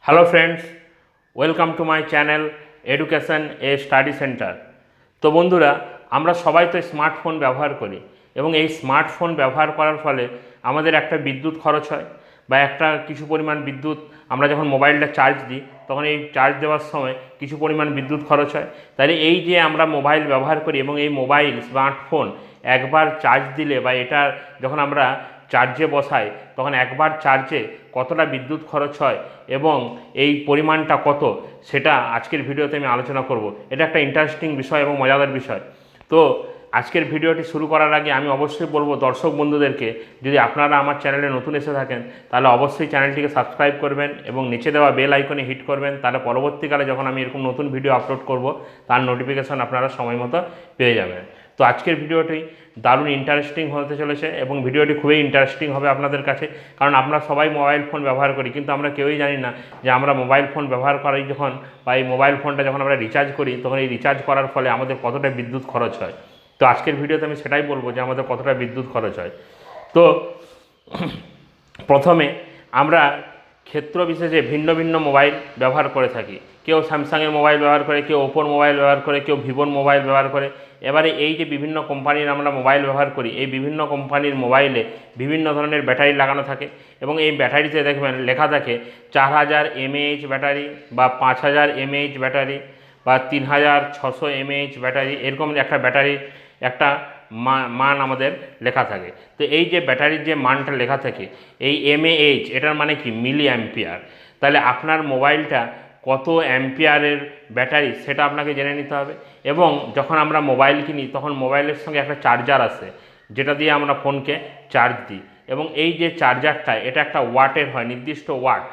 Hello friends, welcome to my channel education a study centre. তো বন্ধুরা, আমরা সবাই তো স্মার্টফোন ব্যবহার করি এবং এই স্মার্টফোন ব্যবহার করার ফলে আমাদের একটা বিদ্যুৎ খরচ হয় বা একটা কিছু পরিমাণ বিদ্যুৎ। আমরা যখন মোবাইলটা চার্জ দিই তখন এই চার্জ দেওয়ার সময় কিছু পরিমাণ বিদ্যুৎ খরচ হয়। তাহলে এই যে আমরা মোবাইল ব্যবহার করি এবং এই মোবাইল স্মার্টফোন একবার চার্জ দিলে বা এটা যখন আমরা চার্জে বসাই তখন একবার চার্জে কতটা বিদ্যুৎ খরচ হয় এবং এই পরিমাণটা কত, সেটা আজকের ভিডিওতে আমি আলোচনা করব। এটা একটা ইন্টারেস্টিং বিষয় এবং মজাদার বিষয়। তো আজকের ভিডিওটি শুরু করার আগে আমি অবশ্যই বলবো দর্শক বন্ধুদেরকে, যদি আপনারা আমার চ্যানেলে নতুন এসে থাকেন তাহলে অবশ্যই চ্যানেলটিকে সাবস্ক্রাইব করবেন এবং নিচে দেওয়া বেল আইকনে হিট করবেন। তাহলে পরবর্তীকালে যখন আমি এরকম নতুন ভিডিও আপলোড করব তার নোটিফিকেশান আপনারা সময় মতো পেয়ে যাবেন। তো আজকের ভিডিওটি দারুণ ইন্টারেস্টিং হতে চলেছে এবং ভিডিওটি খুবই ইন্টারেস্টিং হবে আপনাদের কাছে, কারণ আমরা সবাই মোবাইল ফোন ব্যবহার করি কিন্তু আমরা কেউই জানি না যে আমরা মোবাইল ফোন ব্যবহার করি যখন বা এই মোবাইল ফোনটা যখন আমরা রিচার্জ করি তখন এই রিচার্জ করার ফলে আমাদের কতটা বিদ্যুৎ খরচ হয়। তো আজকের ভিডিওতে আমি সেটাই বলবো যে আমাদের কতটা বিদ্যুৎ খরচ হয়। তো প্রথমে আমরা ক্ষেত্র বিশেষে ভিন্ন ভিন্ন মোবাইল ব্যবহার করে থাকি। কেউ স্যামসাংয়ের মোবাইল ব্যবহার করে, কেউ ওপোর মোবাইল ব্যবহার করে, কেউ ভিভোর মোবাইল ব্যবহার করে। এবারে এই যে বিভিন্ন কোম্পানির আমরা মোবাইল ব্যবহার করি, এই বিভিন্ন কোম্পানির মোবাইলে বিভিন্ন ধরনের ব্যাটারি লাগানো থাকে এবং এই ব্যাটারিতে দেখবেন লেখা থাকে 4000 mAh ব্যাটারি বা 5000 mAh ব্যাটারি বা 3600 mAh ব্যাটারি, এরকম একটা ব্যাটারি একটা মান আমাদের লেখা থাকে। তো এই যে ব্যাটারির যে মানটা লেখা থাকে এই mAh, এটার মানে কি মিলি অ্যাম্পিয়ার। তাহলে আপনার মোবাইলটা কত অ্যাম্পিয়ারের ব্যাটারি সেটা আপনাকে জেনে নিতে হবে। এবং যখন আমরা মোবাইল কিনি তখন মোবাইলের সঙ্গে একটা চার্জার আসে যেটা দিয়ে আমরা ফোনকে চার্জ দিই এবং এই যে চার্জারটা এটা একটা ওয়াটের হয়, নির্দিষ্ট ওয়াট।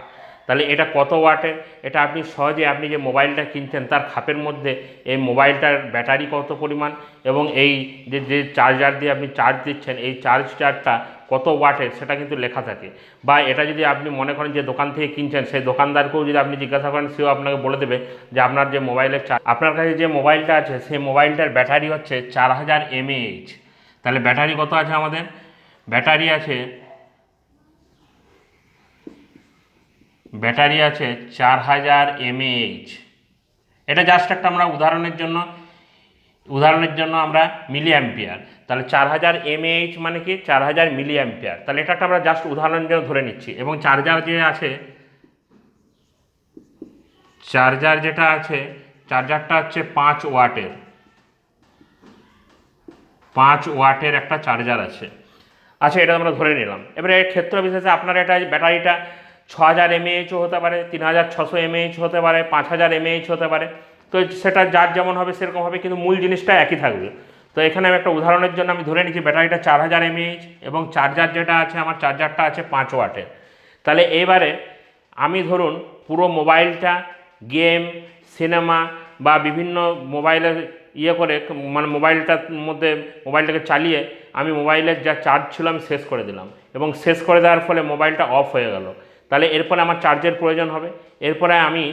তাহলে এটা কত ওয়াটের, এটা আপনি সহজে আপনি যে মোবাইলটা কিনছেন তার খাপের মধ্যে এই মোবাইলটার ব্যাটারি কত পরিমাণ এবং এই যে যে চার্জার দিয়ে আপনি চার্জ দিচ্ছেন এই চার্জারটা কত ওয়াটের সেটা কিন্তু লেখা থাকে। বা এটা যদি আপনি মনে করেন যে দোকান থেকে কিনছেন, সেই দোকানদারকেও যদি আপনি জিজ্ঞাসা করেন সেও আপনাকে বলে দেবে যে আপনার যে মোবাইলের আপনার কাছে যে মোবাইলটা আছে সেই মোবাইলটার ব্যাটারি হচ্ছে 4000 mAh। তাহলে ব্যাটারি কত আছে আমাদের? ব্যাটারি আছে 4000 mAh। এটা জাস্ট একটা আমরা উদাহরণের জন্য আমরা মিলি অ্যাম্পিয়ার। তাহলে 4000 mAh মানে কি 4000 মিলি অ্যাম্পিয়ার। তাহলে এটা একটা আমরা জাস্ট উদাহরণের জন্য ধরে নিচ্ছি। এবং চার্জারটা হচ্ছে 5 ওয়াটের একটা চার্জার আছে। আচ্ছা, এটা আমরা ধরে নিলাম। এবারে ক্ষেত্র বিশেষে আপনার এটা ব্যাটারিটা 6000 mAhও হতে পারে, 3600 mAh হতে পারে, 5000 mAh হতে পারে। তো সেটা যার যেমন হবে সেরকম হবে, কিন্তু মূল জিনিসটা একই থাকবে। তো এখানে আমি একটা উদাহরণের জন্য আমি ধরে নিচ্ছি ব্যাটারিটা 4000 mAh এবং চার্জার যেটা আছে আমার চার্জারটা আছে 5 ওয়াটের। তাহলে এবারে আমি ধরুন পুরো মোবাইলটা গেম, সিনেমা বা বিভিন্ন মোবাইলের করে মানে মোবাইলটাকে চালিয়ে আমি মোবাইলের যা চার্জ ছিল আমি শেষ করে দিলাম এবং শেষ করে দেওয়ার ফলে মোবাইলটা অফ হয়ে গেল। তাহলে এরপরে আমার চার্জের প্রয়োজন হবে। এরপরে আমি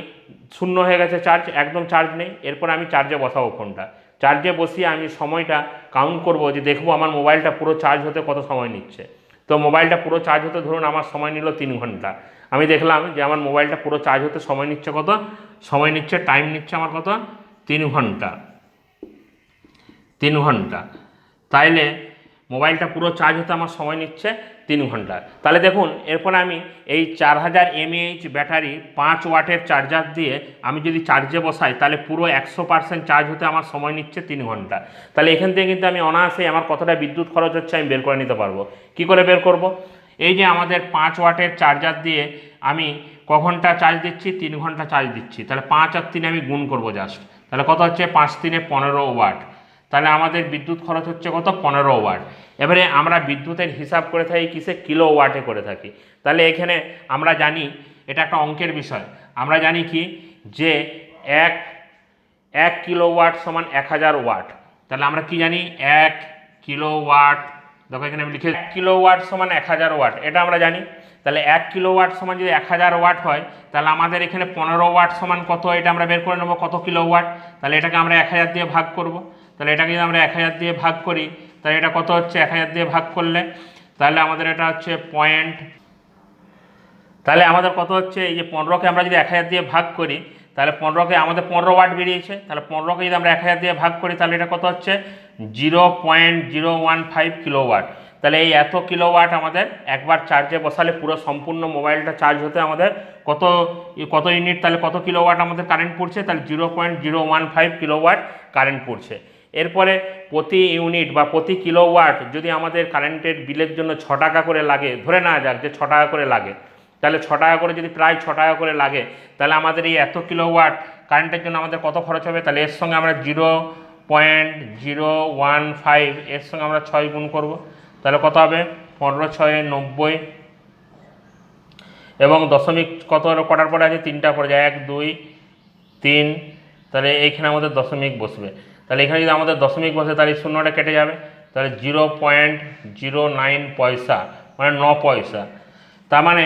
শূন্য হয়ে গেছে চার্জ, একদম চার্জ নেই। এরপরে আমি চার্জে বসাবো ফোনটা। চার্জে বসিয়ে আমি সময়টা কাউন্ট করব যে দেখবো আমার মোবাইলটা পুরো চার্জ হতে কত সময় নিচ্ছে। তো মোবাইলটা পুরো চার্জ হতে ধরুন আমার সময় নিল 3 ঘন্টা। আমি দেখলাম যে আমার মোবাইলটা পুরো চার্জ হতে সময় নিচ্ছে টাইম নিচ্ছে আমার কত? 3 ঘন্টা। 3 ঘন্টা। তাইলে মোবাইলটা পুরো চার্জ হতে আমার সময় নিচ্ছে 3 ঘন্টা। তাহলে দেখুন এরপরে আমি এই 4000 mAh ব্যাটারি 5 ওয়াটের চার্জার দিয়ে আমি যদি চার্জে বসাই তাহলে পুরো 100% চার্জ হতে আমার সময় নিচ্ছে 3 ঘন্টা। তাহলে এখান থেকে কিন্তু আমি অনায়াসে আমার কতটা বিদ্যুৎ খরচ হচ্ছে আমি বের করে নিতে পারবো। কি করে বের করব? এই যে আমাদের 5 ওয়াটের চার্জার দিয়ে আমি ক ঘন্টা চার্জ দিচ্ছি? 3 ঘন্টা চার্জ দিচ্ছি। তাহলে 5 আর 3 আমি গুণ করবো জাস্ট। তাহলে কত হচ্ছে? 5 3 15 ওয়াট। তাহলে আমাদের বিদ্যুৎ খরচ হচ্ছে কত? 15 ওয়াট। এবারে আমরা বিদ্যুতের হিসাব করে থাকি কিসে? কিলো ওয়াটে করে থাকি। তাহলে এখানে আমরা জানি এটা একটা অঙ্কের বিষয়। আমরা জানি কি যে এক এক কিলো ওয়াট সমান 1000 ওয়াট। তাহলে আমরা কি জানি? 1 কিলো ওয়াট, দেখো এখানে আমি লিখে 1 কিলো ওয়াট সমান 1000 ওয়াট, এটা আমরা জানি। তাহলে 1 কিলো ওয়াট সমান যদি 1000 ওয়াট হয় তাহলে আমাদের এখানে 15 ওয়াট সমান কত, এটা আমরা বের করে নেব কত কিলো ওয়াট। তাহলে এটাকে আমরা 1000 দিয়ে ভাগ করব। তাহলে এটাকে যদি আমরা 1000 দিয়ে ভাগ করি তাহলে এটা কত হচ্ছে? 1000 দিয়ে ভাগ করলে তাহলে আমাদের এটা হচ্ছে তাহলে আমাদের কত হচ্ছে, এই যে 15কে আমরা যদি 1000 দিয়ে ভাগ করি, তাহলে 15কে আমাদের 15 ওয়াট বেরিয়েছে, তাহলে 15কে যদি আমরা 1000 দিয়ে ভাগ করি তাহলে এটা কত হচ্ছে 0.015 কিলোওয়াট। তাহলে এই এত কিলোওয়াট আমাদের একবার চার্জে বসালে পুরো সম্পূর্ণ মোবাইলটা চার্জ হতে আমাদের কত কত ইউনিট, তাহলে কত কিলোওয়াট আমাদের কারেন্ট পড়ছে, তাহলে 0.015 কিলোওয়াট কারেন্ট পড়ছে। এরপরে প্রতি ইউনিট বা প্রতি কিলোওয়াট যদি আমাদের কারেন্টের বিলের জন্য 6 টাকা করে লাগে, ধরে নেওয়া যাক যে 6 টাকা করে লাগে, তাহলে 6 টাকা করে যদি প্রায় 6 টাকা করে লাগে, তাহলে আমাদের এই এত কিলোওয়াট কারেন্টের জন্য আমাদের কত খরচ হবে, তাহলে এর সঙ্গে আমরা 0.015 এর সঙ্গে আমরা 6 গুণ করব, তাহলে কত হবে 15 6 90, এবং দশমিক কত কটার পরে আছে, 3টা পরে যায়, 1 2 3, তাহলে এইখানে আমাদের দশমিক বসবে। তাহলে এখানে যদি আমাদের দশমিক বসে তাহলে শূন্যটা কেটে যাবে, তাহলে 0.09 পয়সা মানে 9 পয়সা। তার মানে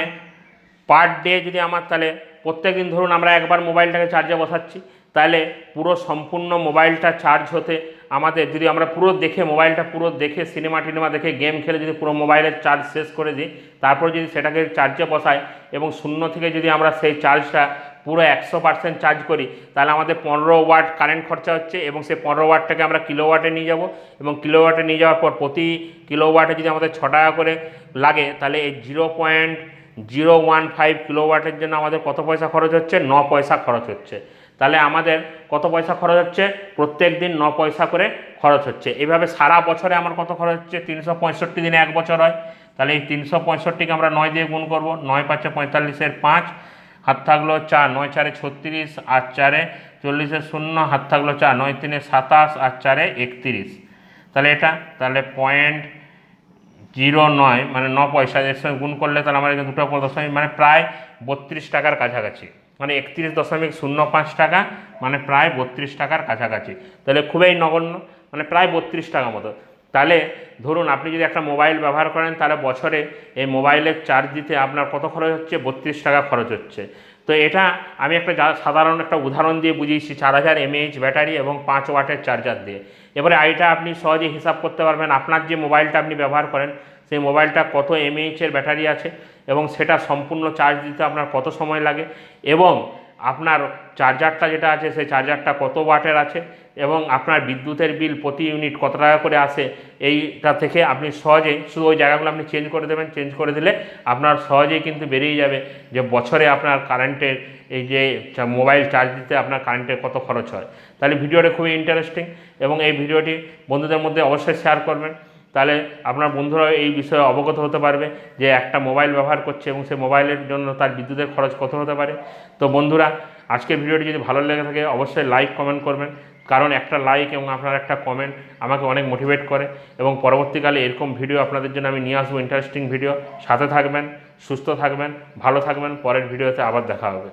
পার ডে যদি আমার, তাহলে প্রত্যেক দিন ধরুন আমরা একবার মোবাইলটাকে চার্জে বসাচ্ছি, তাহলে পুরো সম্পূর্ণ মোবাইলটা চার্জ হতে আমাদের, যদি আমরা পুরো দেখে মোবাইলটা পুরো দেখে সিনেমা টিনেমা দেখে গেম খেলে যদি পুরো মোবাইলের চার্জ শেষ করে দিই, তারপর যদি সেটাকে চার্জে বসাই এবং 0 থেকে যদি আমরা সেই চার্জটা পুরো 100% চার্জ করি, তাহলে আমাদের 15 ওয়াট কারেন্ট খরচা হচ্ছে, এবং সেই 15 ওয়াটটাকে আমরা কিলোওয়াটে নিয়ে যাব, এবং কিলোওয়াটে নিয়ে যাওয়ার পর প্রতি কিলোওয়াটে যদি আমাদের 6 টাকা করে লাগে, তাহলে এই 0.015 কিলোওয়াটের জন্য আমাদের কত পয়সা খরচ হচ্ছে, 9 পয়সা খরচ হচ্ছে। তাহলে আমাদের কত পয়সা খরচ হচ্ছে, প্রত্যেক দিন 9 পয়সা করে খরচ হচ্ছে। এইভাবে সারা বছরে আমার কত খরচ হচ্ছে, 365 দিনে 1 বছর হয়, তাহলে এই 365কে আমরা 9 দিয়ে গুণ করব, 9 5 45 এর 5, হাত থাকলো 4, 9 4 36, 8 4 40 এর 0, হাত থাকলো 4, 9 3 27, 8 4 31, তাহলে এটা তাহলে 0.09 মানে 9 পয়সা, এর সঙ্গে গুণ করলে তাহলে আমার এখানে 2 দশমিক মানে প্রায় 32 টাকার কাছাকাছি, মানে 31.05 টাকা, মানে প্রায় 32 টাকার কাছাকাছি। তাহলে খুবই নগণ্য, মানে প্রায় 32 টাকা মতো। তাহলে ধরুন আপনি যদি একটা মোবাইল ব্যবহার করেন, তাহলে বছরে এই মোবাইলের চার্জ দিতে আপনার কত খরচ হচ্ছে, 32 টাকা খরচ হচ্ছে। তো এটা আমি একটা সাধারণ একটা উদাহরণ দিয়ে বুঝিয়েছি, 4000 mAh ব্যাটারি এবং 5 ওয়াটের চার্জার দিয়ে। এবারে এইটা আপনি সহজে হিসাব করতে পারবেন, আপনার যে মোবাইলটা আপনি ব্যবহার করেন সেই মোবাইলটা কত mAh এর ব্যাটারি আছে, এবং সেটা সম্পূর্ণ চার্জ দিতে আপনার কত সময় লাগে, এবং আপনার চার্জারটা যেটা আছে সেই চার্জারটা কত ওয়াটের আছে, এবং আপনার বিদ্যুতের বিল প্রতি ইউনিট কত টাকা করে আসে, এইটা থেকে আপনি সহজেই শুধু ওই জায়গাগুলো আপনি চেঞ্জ করে দেবেন, চেঞ্জ করে দিলে আপনার সহজেই কিন্তু বেরিয়ে যাবে যে বছরে আপনার কারেন্টের এই যে মোবাইল চার্জ দিতে আপনার কারেন্টের কত খরচ হয়। তাহলে ভিডিওটা খুবই ইন্টারেস্টিং, এবং এই ভিডিওটি বন্ধুদের মধ্যে অবশ্যই শেয়ার করবেন, তাহলে আপনার বন্ধুরা এই বিষয়ে অবগত হতে পারবে যে একটা মোবাইল ব্যবহার করছে এবং সেই মোবাইলের জন্য তার বিদ্যুতের খরচ কত হতে পারে। তো বন্ধুরা, আজকের ভিডিওটি যদি ভালো লেগে থাকে অবশ্যই লাইক কমেন্ট করবেন, কারণ একটা লাইক এবং আপনার একটা কমেন্ট আমাকে অনেক মোটিভেট করে, এবং পরবর্তীকালে এরকম ভিডিও আপনাদের জন্য আমি নিয়ে আসবো, ইন্টারেস্টিং ভিডিও। সাথে থাকবেন, সুস্থ থাকবেন, ভালো থাকবেন, পরের ভিডিওতে আবার দেখা হবে।